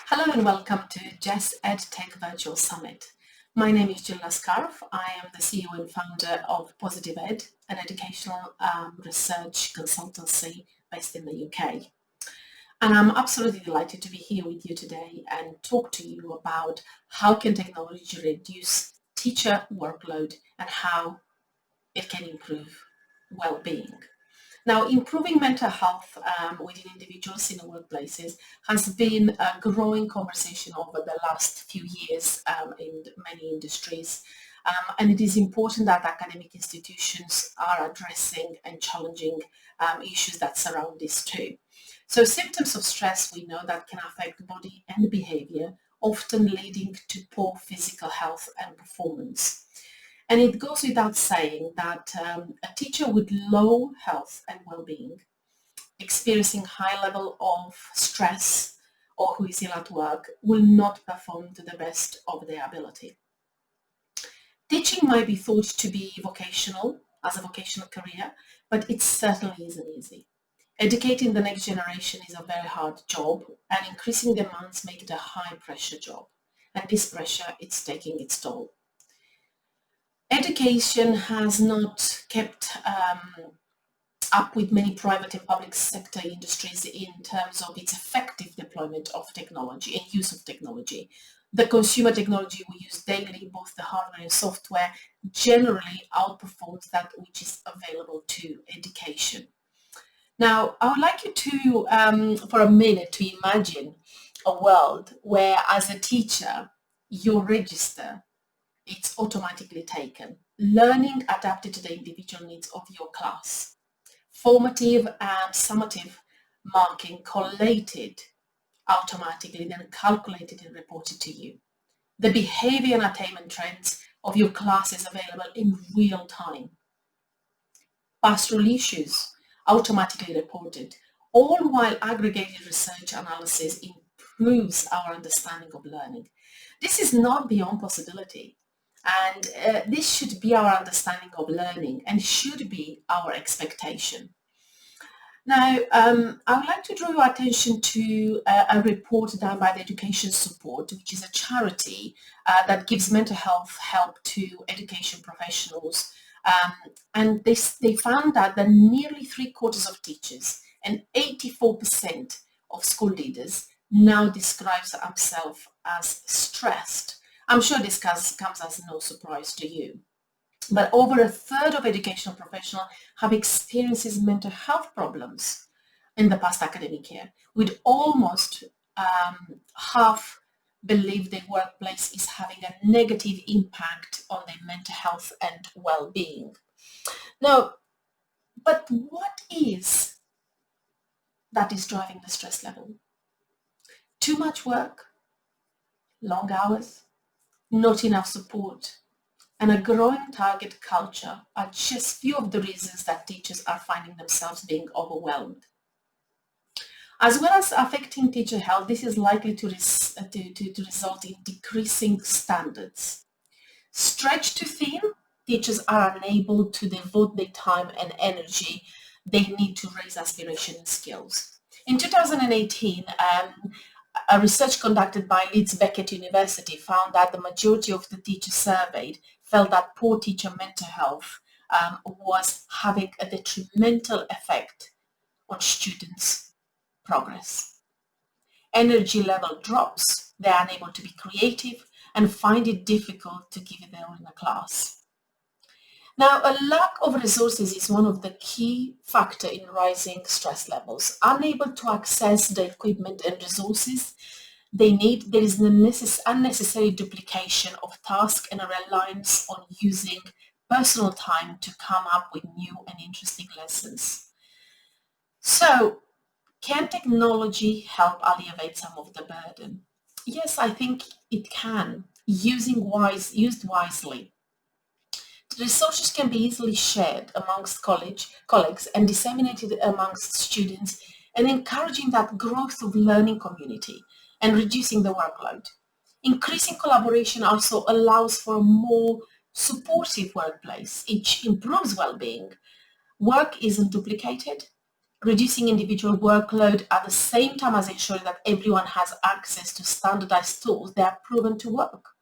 Hello and welcome to Jess EdTech Virtual Summit. My name is Gilda Scarfe. I am the CEO and founder of Positive Ed, an educational research consultancy based in the UK. And I'm absolutely delighted to be here with you today and talk to you about how can technology reduce teacher workload and how it can improve well-being. Now, improving mental health within individuals in the workplaces has been a growing conversation over the last few years in many industries. And it is important that academic institutions are addressing and challenging issues that surround this too. So symptoms of stress we know that can affect body and behavior, often leading to poor physical health and performance. And it goes without saying that a teacher with low health and well-being, experiencing high level of stress or who is ill at work, will not perform to the best of their ability. Teaching might be thought to be vocational, as a vocational career, but it certainly isn't easy. Educating the next generation is a very hard job, and increasing demands make it a high-pressure job. And this pressure, it's taking its toll. Education has not kept up with many private and public sector industries in terms of its effective deployment of technology and use of technology. The consumer technology we use daily, both the hardware and software, generally outperforms that which is available to education. Now, I would like you to, for a minute, to imagine a world where, as a teacher, your register it's automatically taken. Learning adapted to the individual needs of your class. Formative and summative marking collated automatically, then calculated and reported to you. The behavior and attainment trends of your class is available in real time. Pastoral issues automatically reported, all while aggregated research analysis improves our understanding of learning. This is not beyond possibility. And this should be our understanding of learning and should be our expectation. Now, I would like to draw your attention to a report done by the Education Support, which is a charity that gives mental health help to education professionals. And they found that nearly 3/4 of teachers and 84% of school leaders now describes themselves as stressed. I'm sure this comes as no surprise to you. But over a third of educational professionals have experienced mental health problems in the past academic year, with almost half believe their workplace is having a negative impact on their mental health and well-being. Now, but what is that is driving the stress level? Too much work, long hours, not enough support, and a growing target culture are just few of the reasons that teachers are finding themselves being overwhelmed. As well as affecting teacher health, this is likely to result in decreasing standards. Stretched too thin, teachers are unable to devote the time and energy they need to raise aspiration and skills. In 2018, a research conducted by Leeds Beckett University found that the majority of the teachers surveyed felt that poor teacher mental health was having a detrimental effect on students' progress. Energy level drops, they are unable to be creative and find it difficult to give it their all in a class. Now, a lack of resources is one of the key factors in rising stress levels. Unable to access the equipment and resources they need, there is an unnecessary duplication of tasks and a reliance on using personal time to come up with new and interesting lessons. So, can technology help alleviate some of the burden? Yes, I think it can, used wisely. The resources can be easily shared amongst colleagues and disseminated amongst students and encouraging that growth of learning community and reducing the workload. Increasing collaboration also allows for a more supportive workplace, which improves well-being. Work isn't duplicated, reducing individual workload at the same time as ensuring that everyone has access to standardized tools, they are proven to work.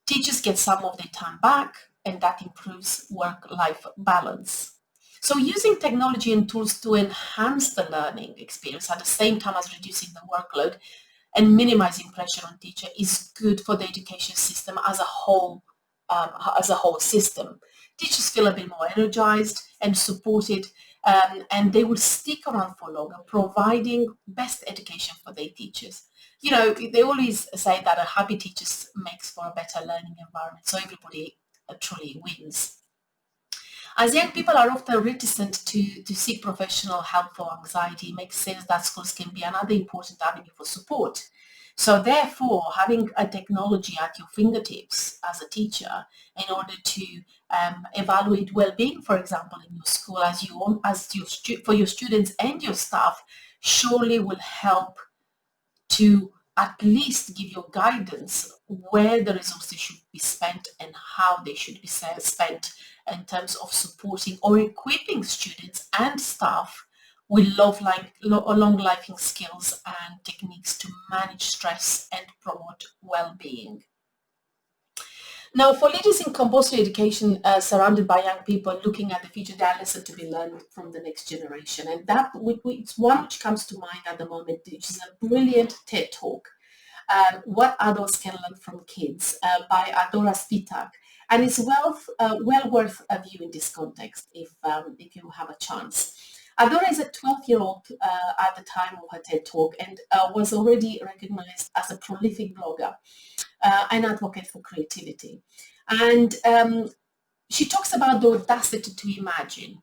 Teachers get some of their time back, and that improves work-life balance. So using technology and tools to enhance the learning experience at the same time as reducing the workload and minimizing pressure on teacher is good for the education system as a whole system. Teachers feel a bit more energized and supported, and they will stick around for longer, providing best education for their teachers. You know, they always say that a happy teacher makes for a better learning environment, so everybody truly wins. As young people are often reticent to seek professional help for anxiety, it makes sense that schools can be another important avenue for support. So therefore, having a technology at your fingertips as a teacher in order to evaluate well-being, for example, in your school for your students and your staff, surely will help to at least give you guidance where the resources should be spent and how they should be spent in terms of supporting or equipping students and staff with long-lasting skills and techniques to manage stress and promote well-being. Now, for leaders in compulsory education surrounded by young people looking at the future, there are lessons to be learned from the next generation. And it's one which comes to mind at the moment, which is a brilliant TED Talk, What Adults Can Learn from Kids by Adora Spitak. And it's well worth a view in this context if you have a chance. Adora is a 12-year-old at the time of her TED Talk and was already recognized as a prolific blogger. An advocate for creativity. And she talks about the audacity to imagine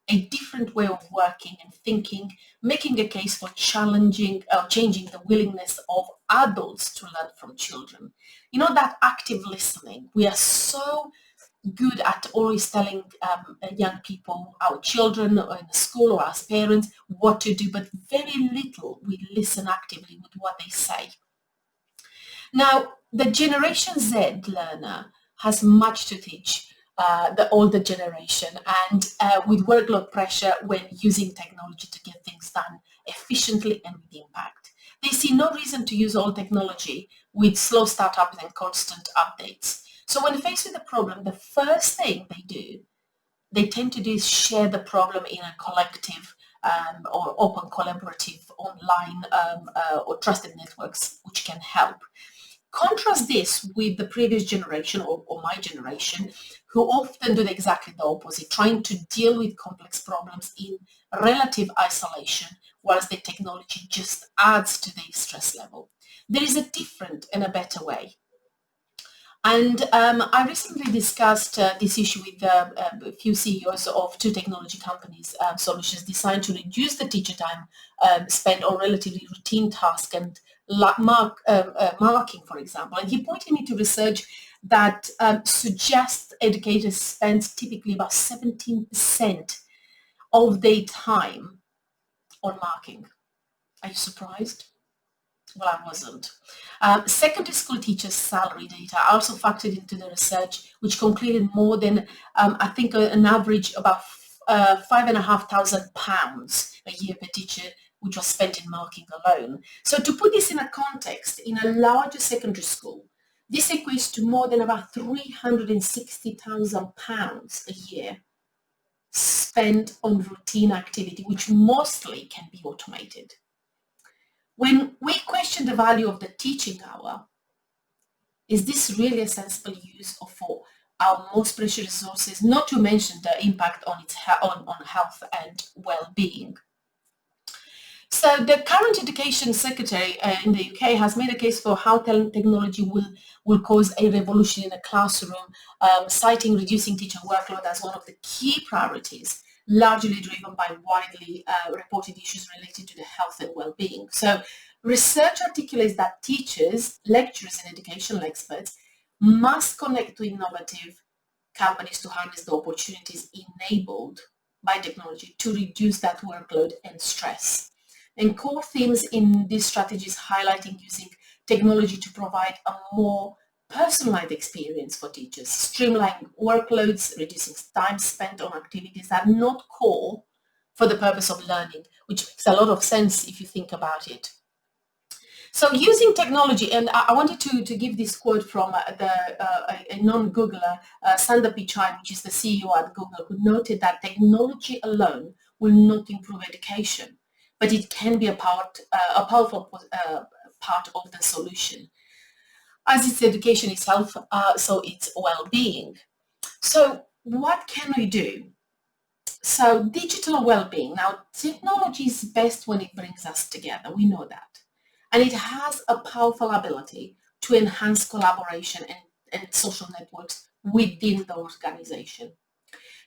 a different way of working and thinking, making a case for changing the willingness of adults to learn from children. You know, that active listening. We are so good at always telling young people, our children or in the school or as parents, what to do, but very little we listen actively with what they say. Now, the Generation Z learner has much to teach the older generation, and with workload pressure when using technology to get things done efficiently and with impact. They see no reason to use old technology with slow startups and constant updates. So when faced with a problem, the first thing they tend to do is share the problem in a collective or open collaborative online or trusted networks which can help. Contrast this with the previous generation or my generation, who often do exactly the opposite, trying to deal with complex problems in relative isolation, whilst the technology just adds to their stress level. There is a different and a better way. And I recently discussed this issue with a few CEOs of two technology companies, solutions designed to reduce the teacher time spent on relatively routine tasks and marking, for example. And he pointed me to research that suggests educators spend typically about 17% of their time on marking. Are you surprised? Well, I wasn't. Secondary school teachers' salary data also factored into the research, which concluded more than, I think, an average about £5,500 a year per teacher, which was spent in marking alone. So to put this in a context, in a larger secondary school, this equates to more than about £360,000 a year spent on routine activity, which mostly can be automated. When we question the value of the teaching hour, is this really a sensible use for our most precious resources, not to mention the impact on health and well-being? So the current education secretary in the UK has made a case for how technology will cause a revolution in the classroom, citing reducing teacher workload as one of the key priorities, largely driven by widely reported issues related to the health and well-being. So research articulates that teachers, lecturers, and educational experts must connect to innovative companies to harness the opportunities enabled by technology to reduce that workload and stress. And core themes in these strategies highlighting using technology to provide a more personalized experience for teachers, streamlining workloads, reducing time spent on activities that are not core for the purpose of learning, which makes a lot of sense if you think about it. So using technology, and I wanted to give this quote from a non-Googler, Sundar Pichai, which is the CEO at Google, who noted that technology alone will not improve education, but it can be a powerful part of the solution. As it's education itself, so it's well-being. So what can we do? So digital well-being. Now, technology is best when it brings us together. We know that. And it has a powerful ability to enhance collaboration and social networks within the organization.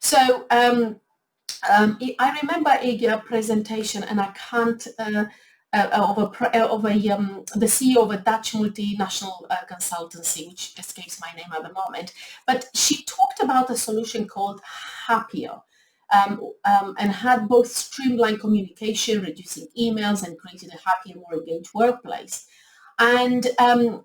So I remember a presentation, and I can't, the CEO of a Dutch multinational consultancy, which escapes my name at the moment, but she talked about a solution called Happier. And had both streamlined communication, reducing emails, and created a happier, more engaged workplace. And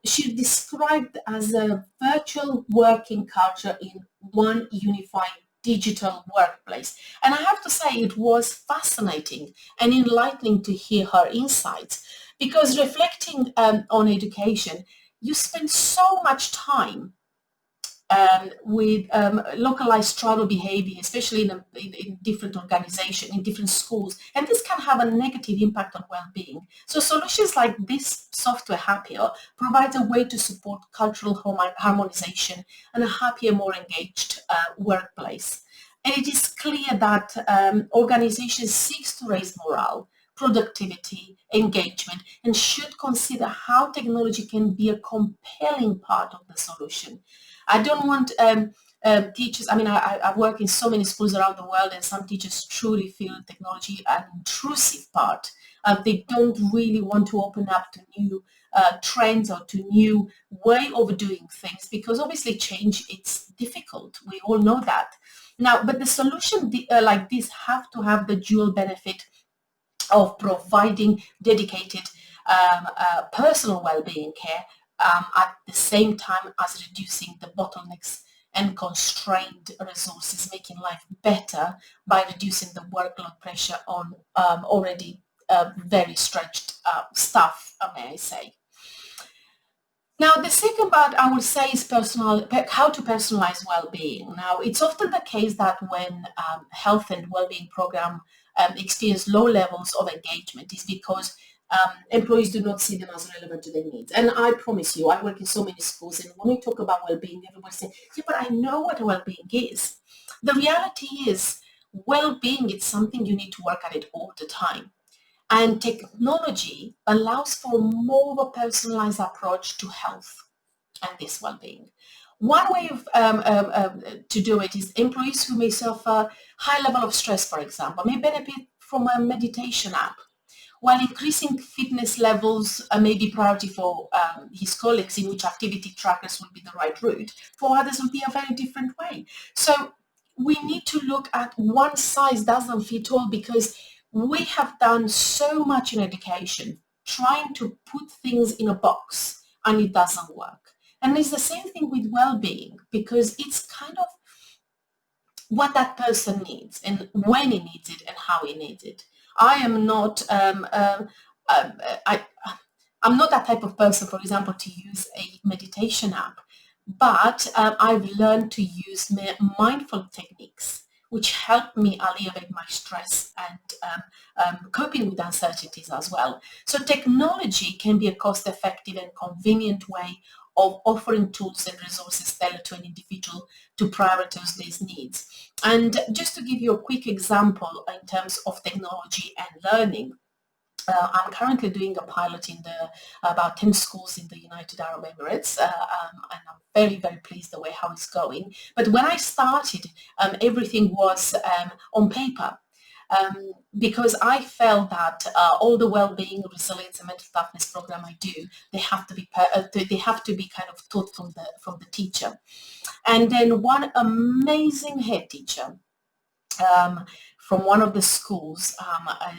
she described as a virtual working culture in one unified digital workplace. And I have to say, it was fascinating and enlightening to hear her insights, because reflecting on education, you spend so much time with localized tribal behavior, especially in different organizations, in different schools, and this can have a negative impact on well-being. So solutions like this software Happier provides a way to support cultural harmonization and a happier, more engaged workplace. And it is clear that organizations seek to raise morale, productivity, engagement, and should consider how technology can be a compelling part of the solution. I don't want teachers, I mean, I work in so many schools around the world, and some teachers truly feel technology an intrusive part. They don't really want to open up to new trends or to new way of doing things, because obviously change, it's difficult. We all know that. Now, but the solution like this have to have the dual benefit of providing dedicated personal well-being care at the same time as reducing the bottlenecks and constrained resources, making life better by reducing the workload pressure on already very stretched staff, may I say. Now, the second part I would say is how to personalize well-being. Now, it's often the case that when health and well-being program experience low levels of engagement is because employees do not see them as relevant to their needs. And I promise you, I work in so many schools, and when we talk about well-being, everybody says, yeah, but I know what well-being is. The reality is, well-being is something you need to work at it all the time. And technology allows for more of a personalized approach to health and this well-being. One way to do it is employees who may suffer high level of stress, for example, may benefit from a meditation app, while increasing fitness levels may be priority for his colleagues, in which activity trackers will be the right route. For others, will be a very different way. So we need to look at one size doesn't fit all, because we have done so much in education trying to put things in a box, and it doesn't work. And it's the same thing with well-being, because it's kind of what that person needs and when he needs it and how he needs it. I am not I'm not that type of person, for example, to use a meditation app, but I've learned to use mindful techniques which help me alleviate my stress and coping with uncertainties as well. So technology can be a cost-effective and convenient way of offering tools and resources tailored to an individual to prioritize these needs. And just to give you a quick example in terms of technology and learning, I'm currently doing a pilot in about 10 schools in the United Arab Emirates, and I'm very, very pleased the way how it's going. But when I started, everything was on paper. Because I felt that all the well-being, resilience, and mental toughness program I do, they have to be kind of taught from the teacher. And then one amazing head teacher from one of the schools,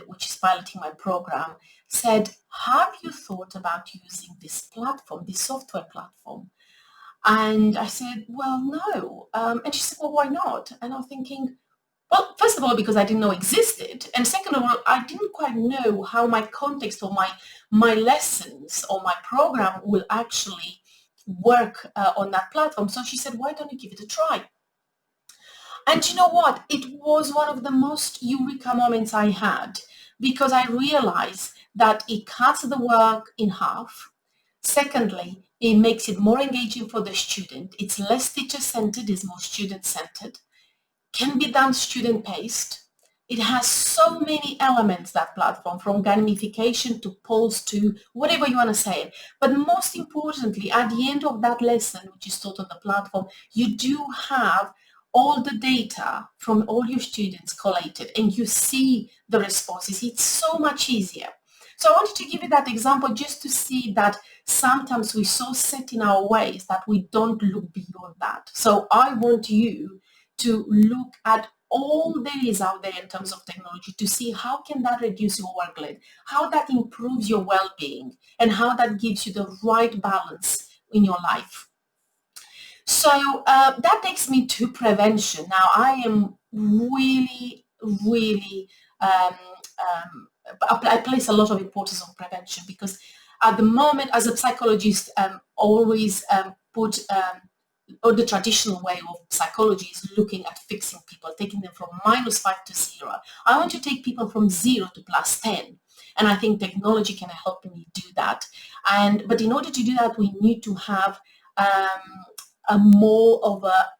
which is piloting my program, said, have you thought about using this platform, this software platform? And I said, well, no. And she said, well, why not? And I'm thinking, Well, first of all, because I didn't know existed, and second of all, I didn't quite know how my context or my lessons or my program will actually work on that platform. So she said, "Why don't you give it a try?" And you know what? It was one of the most eureka moments I had, because I realized that it cuts the work in half. Secondly, it makes it more engaging for the student. It's less teacher-centered, it's more student-centered, can be done student-paced. It has so many elements, that platform, from gamification to polls to whatever you want to say. But most importantly, at the end of that lesson, which is taught on the platform, you do have all the data from all your students collated, and you see the responses. It's so much easier. So I wanted to give you that example just to see that sometimes we're so set in our ways that we don't look beyond that. So I want you to look at all there is out there in terms of technology, to see how can that reduce your workload, how that improves your well-being, and how that gives you the right balance in your life. So that takes me to prevention. Now, I am really, I place a lot of importance on prevention, because at the moment, as a psychologist, always put or the traditional way of psychology is looking at fixing people, taking them from -5 to 0. I want to take people from 0 to +10. And I think technology can help me do that. But in order to do that, we need to have a more of a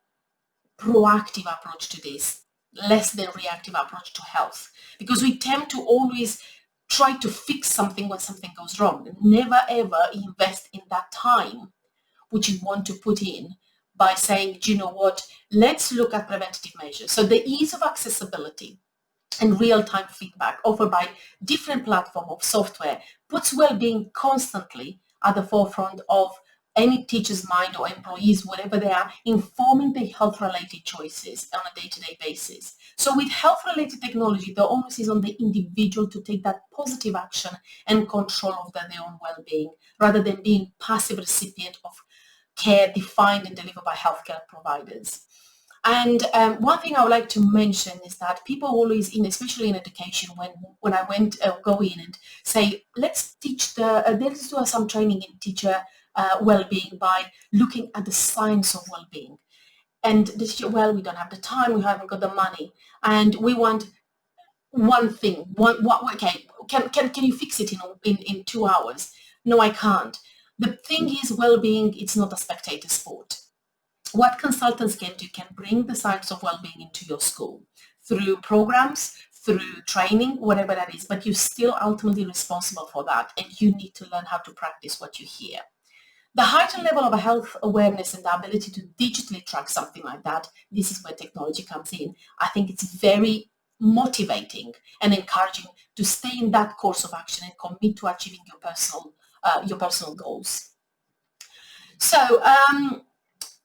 proactive approach to this, less than reactive approach to health, because we tend to always try to fix something when something goes wrong, and never ever invest in that time which you want to put in by saying, do you know what, let's look at preventative measures. So the ease of accessibility and real-time feedback offered by different platforms of software puts well-being constantly at the forefront of any teacher's mind, or employees, whatever they are, informing their health-related choices on a day-to-day basis. So with health-related technology, the onus is on the individual to take that positive action and control of their own well-being, rather than being passive recipient of care defined and delivered by healthcare providers. And one thing I would like to mention is that people always, especially in education, when I go in and say, let's let's do some training in teacher well-being by looking at the science of well-being. And the teacher, well, we don't have the time, we haven't got the money, and we want one thing. Okay, can you fix it in 2 hours? No, I can't. The thing is, well-being, it's not a spectator sport. What consultants can do can bring the science of well-being into your school through programs, through training, whatever that is, but you're still ultimately responsible for that, and you need to learn how to practice what you hear. The heightened level of health awareness and the ability to digitally track something like that, this is where technology comes in. I think it's very motivating and encouraging to stay in that course of action and commit to achieving your personal goals. So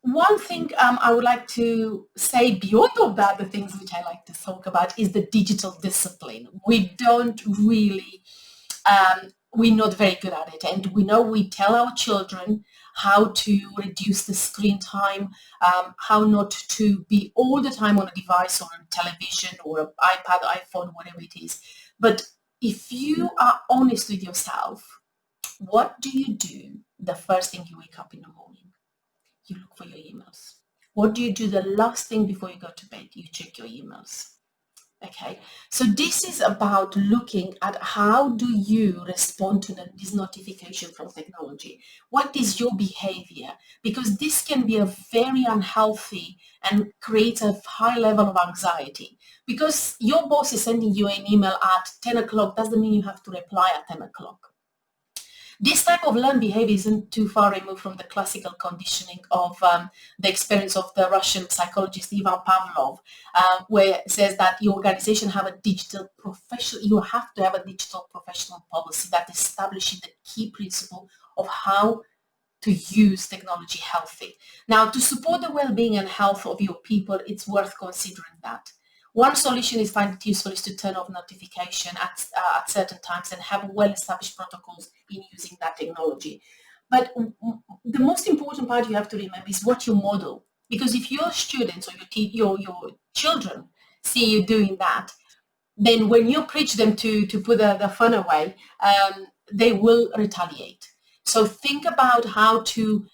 one thing I would like to say beyond all the other things which I like to talk about is the digital discipline. We don't really, we're not very good at it. And we tell our children how to reduce the screen time, how not to be all the time on a device or a television or an iPad, iPhone, whatever it is. But if you are honest with yourself, what do you do the first thing you wake up in the morning? You look for your emails. What do you do the last thing before you go to bed? You check your emails. Okay, so this is about looking at how do you respond to this notification from technology. What is your behavior? Because this can be a very unhealthy and create a high level of anxiety. Because your boss is sending you an email at 10 o'clock doesn't mean you have to reply at 10 o'clock. This type of learned behavior isn't too far removed from the classical conditioning of the experience of the Russian psychologist Ivan Pavlov, where it says that your organization have you have to have a digital professional policy that establishes the key principle of how to use technology healthy. Now, to support the well-being and health of your people, it's worth considering that. One solution is find it useful is to turn off notification at certain times and have well-established protocols in using that technology. But the most important part you have to remember is what you model. Because if your students or your children see you doing that, then when you preach them to put the phone away, they will retaliate. So think about how to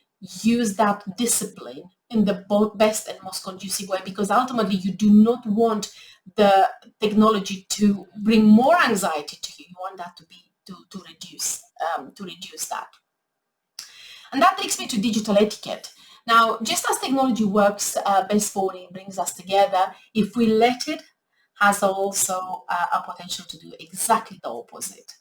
use that discipline in the best and most conducive way, because ultimately you do not want the technology to bring more anxiety to you. You want that to be to reduce that. And that takes me to digital etiquette. Now, just as technology works best for it brings us together, if we let it, has also a potential to do exactly the opposite.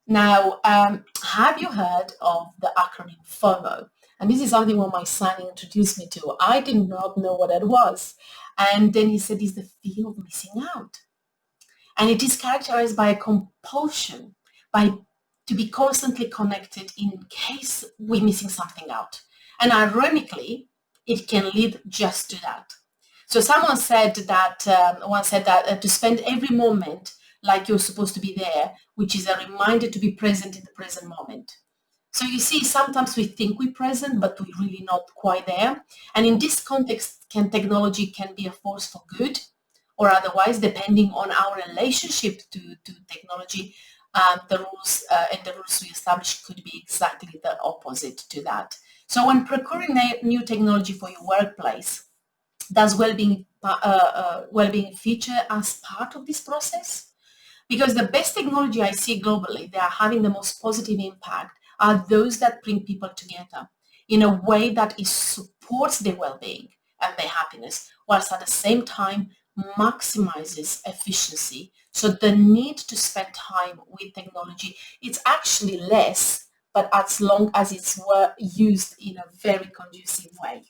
Now, have you heard of the acronym FOMO? And this is something when my son introduced me to. I did not know what it was. And then he said, it's the fear of missing out. And it is characterized by a compulsion, to be constantly connected in case we're missing something out. And ironically, it can lead just to that. So someone said that, once said that to spend every moment like you're supposed to be there, which is a reminder to be present in the present moment. So you see, sometimes we think we're present, but we're really not quite there. And in this context, technology can be a force for good or otherwise, depending on our relationship to technology. The rules and the rules we establish could be exactly the opposite to that. So when procuring new technology for your workplace, does well-being feature as part of this process? Because the best technology I see globally, they are having the most positive impact, are those that bring people together in a way that supports their well-being and their happiness, whilst at the same time maximizes efficiency. So the need to spend time with technology, it's actually less, but as long as it's used in a very conducive way.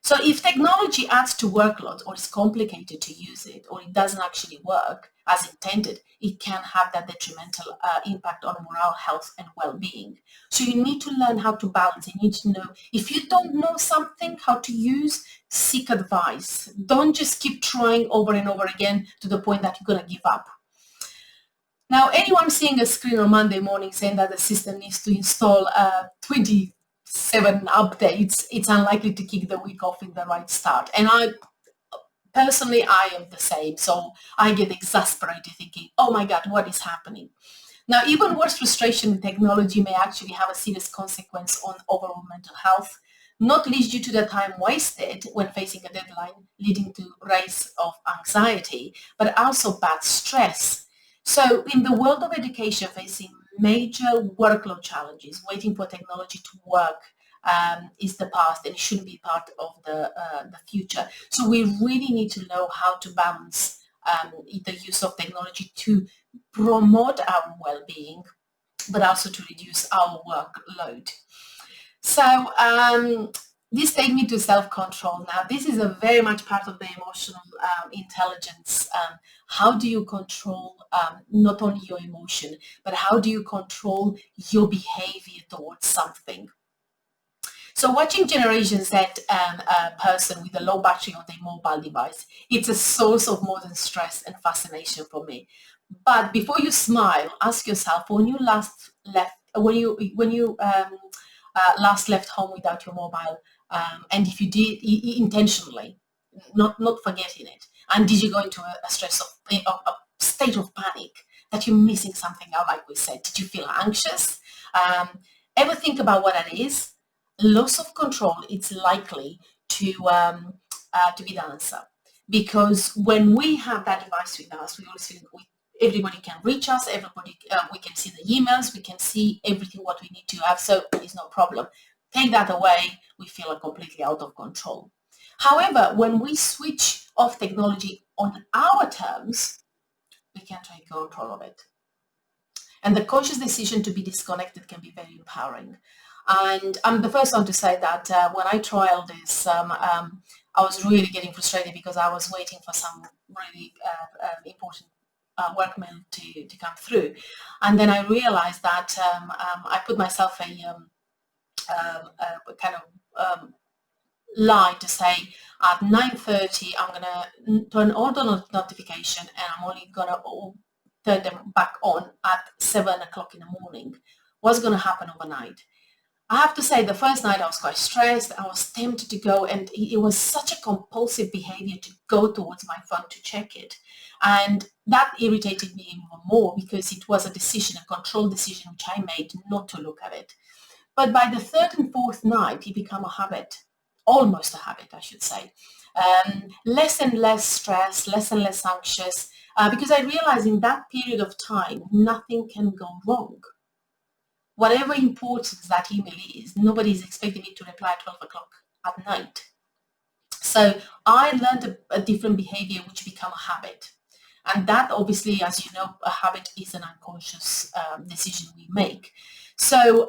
So if technology adds to workload, or is complicated to use it, or it doesn't actually work as intended, it can have that detrimental impact on moral health and well-being. So you need to learn how to balance. You need to know, if you don't know something, how to use, seek advice. Don't just keep trying over and over again to the point that you're going to give up. Now, anyone seeing a screen on Monday morning saying that the system needs to install 27 updates, it's unlikely to kick the week off in the right start. And I am the same. So I get exasperated thinking, oh my God, what is happening? Now, even worse, frustration with technology may actually have a serious consequence on overall mental health, not least due to the time wasted when facing a deadline, leading to rise of anxiety, but also bad stress. So in the world of education, facing major workload challenges, waiting for technology to work is the past, and it shouldn't be part of the future. So we really need to know how to balance the use of technology to promote our well-being, but also to reduce our workload. So this takes me to self-control. Now, this is a very much part of the emotional intelligence. How do you control not only your emotion, but how do you control your behavior towards something? So watching Generation Z person with a low battery on their mobile device, it's a source of modern stress and fascination for me. But before you smile, ask yourself, when you last left home without your mobile, and if you did intentionally, not forgetting it, and did you go into a state of panic that you're missing something out, like we said? Did you feel anxious? Ever think about what that is? Loss of control, it's likely to be the answer, because when we have that device with us, we always feel everybody can reach us, we can see the emails, we can see everything what we need to have, so it's no problem. Take that away, we feel completely out of control. However, when we switch off technology on our terms, we can take control of it. And the conscious decision to be disconnected can be very empowering. And I'm the first one to say that when I trialed this, I was really getting frustrated because I was waiting for some really important work mail to come through. And then I realized that I put myself a kind of line to say at 9:30 I'm going to turn on the notification, and I'm only going to turn them back on at 7 o'clock in the morning. What's going to happen overnight? I have to say, the first night I was quite stressed. I was tempted to go, and it was such a compulsive behavior to go towards my phone to check it. And that irritated me even more because it was a decision, a controlled decision which I made not to look at it. But by the third and fourth night, it became a habit, almost a habit, I should say. Less and less stress, less and less anxious, because I realized in that period of time, nothing can go wrong. Whatever importance that email is, nobody is expecting me to reply at 12 o'clock at night. So I learned a different behavior which became a habit. And that obviously, as you know, a habit is an unconscious decision we make. So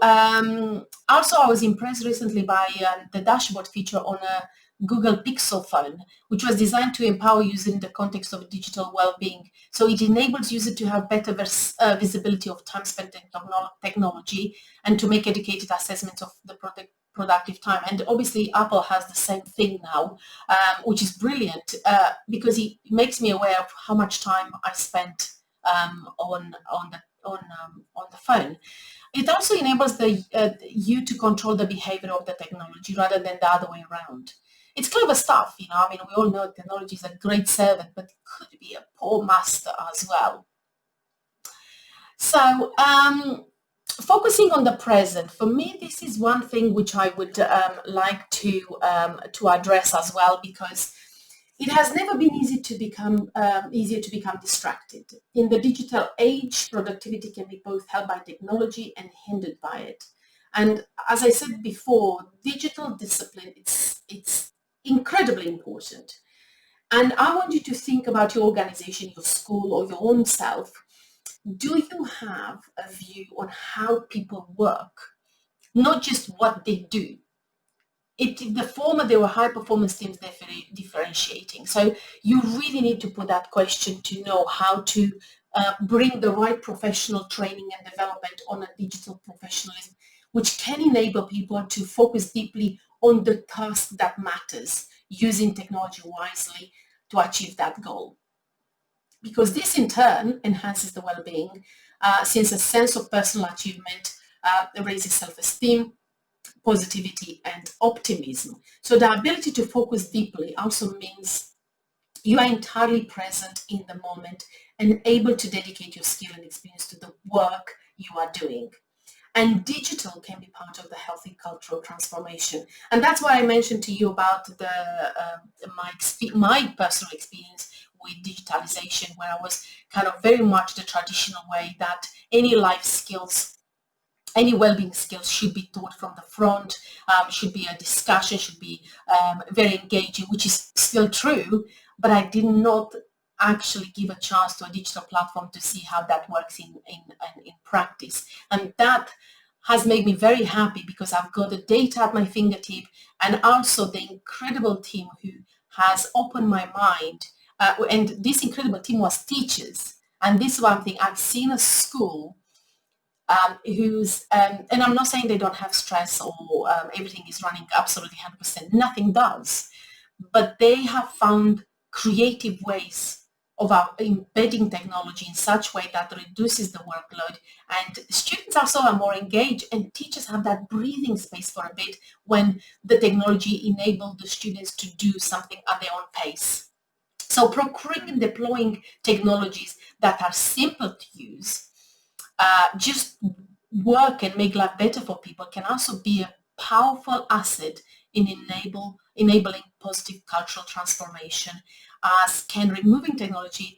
also I was impressed recently by the dashboard feature on a Google Pixel phone, which was designed to empower users in the context of digital well-being. So it enables users to have better visibility of time spent in technology and to make educated assessments of the productive time. And obviously Apple has the same thing now, which is brilliant because it makes me aware of how much time I spent on the phone. It also enables you to control the behavior of the technology rather than the other way around. It's clever stuff, you know. I mean, we all know technology is a great servant, but it could be a poor master as well. So, focusing on the present, for me, this is one thing which I would like to address as well, because it has never been easier to become distracted. In the digital age, productivity can be both helped by technology and hindered by it. And as I said before, digital discipline, it's incredibly important. And I want you to think about your organization, your school, or your own self. Do you have a view on how people work, not just what they do? The former, they were high performance teams differentiating. So you really need to put that question to know how to bring the right professional training and development on a digital professionalism, which can enable people to focus deeply on the task that matters, using technology wisely to achieve that goal. Because this in turn enhances the well-being, since a sense of personal achievement raises self-esteem, positivity, and optimism. So the ability to focus deeply also means you are entirely present in the moment and able to dedicate your skill and experience to the work you are doing. And digital can be part of the healthy cultural transformation. And that's why I mentioned to you about my personal experience with digitalization, where I was kind of very much the traditional way that any life skills, any well-being skills should be taught from the front, should be a discussion, should be very engaging, which is still true, but I did not actually give a chance to a digital platform to see how that works in practice. And that has made me very happy because I've got the data at my fingertip, and also the incredible team who has opened my mind. And this incredible team was teachers. And this is one thing, I've seen a school and I'm not saying they don't have stress or everything is running absolutely 100%. Nothing does. But they have found creative ways of embedding technology in such way that reduces the workload, and students also are more engaged, and teachers have that breathing space for a bit when the technology enables the students to do something at their own pace. So procuring and deploying technologies that are simple to use, just work and make life better for people, can also be a powerful asset in enabling positive cultural transformation, as can removing technology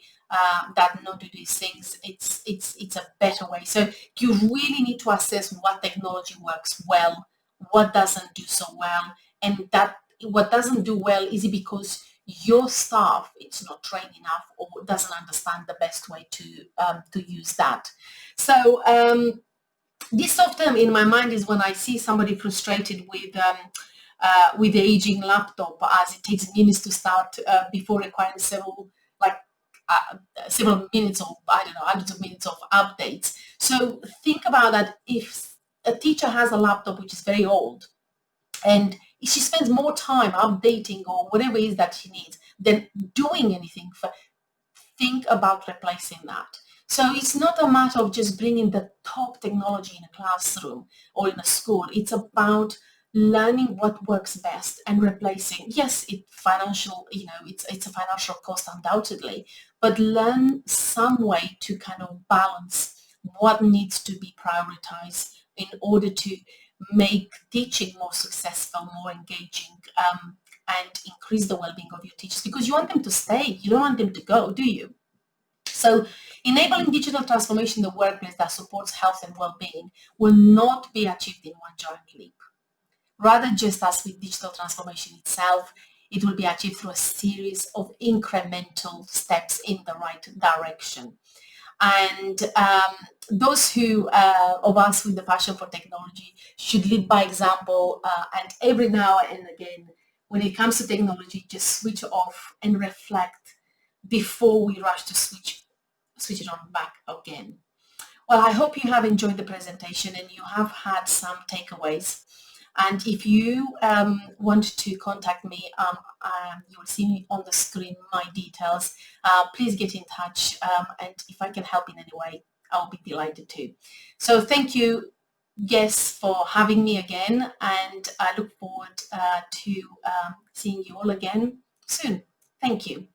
that not do these things. It's a better way. So you really need to assess what technology works well, what doesn't do so well, and that what doesn't do well, is it because your staff is not trained enough or doesn't understand the best way to use that. So this often in my mind is when I see somebody frustrated with the aging laptop, as it takes minutes to start before requiring several minutes, or I don't know, hundreds of minutes of updates. So think about that. If a teacher has a laptop which is very old, and she spends more time updating or whatever it is that she needs than doing anything, think about replacing that. So it's not a matter of just bringing the top technology in a classroom or in a school. It's about learning what works best and replacing. Yes, it's a financial cost undoubtedly, but learn some way to kind of balance what needs to be prioritized in order to make teaching more successful, more engaging, and increase the well-being of your teachers, because you want them to stay. You don't want them to go, do you? So enabling digital transformation in the workplace that supports health and well-being will not be achieved in one giant leap. Rather, just as with digital transformation itself, it will be achieved through a series of incremental steps in the right direction. And those who of us with the passion for technology should lead by example, and every now and again, when it comes to technology, just switch off and reflect before we rush to switch it on back again. Well, I hope you have enjoyed the presentation and you have had some takeaways. And if you want to contact me, you will see on the screen my details. Please get in touch, and if I can help in any way, I'll be delighted to. So thank you, Jess, for having me again, and I look forward to seeing you all again soon. Thank you.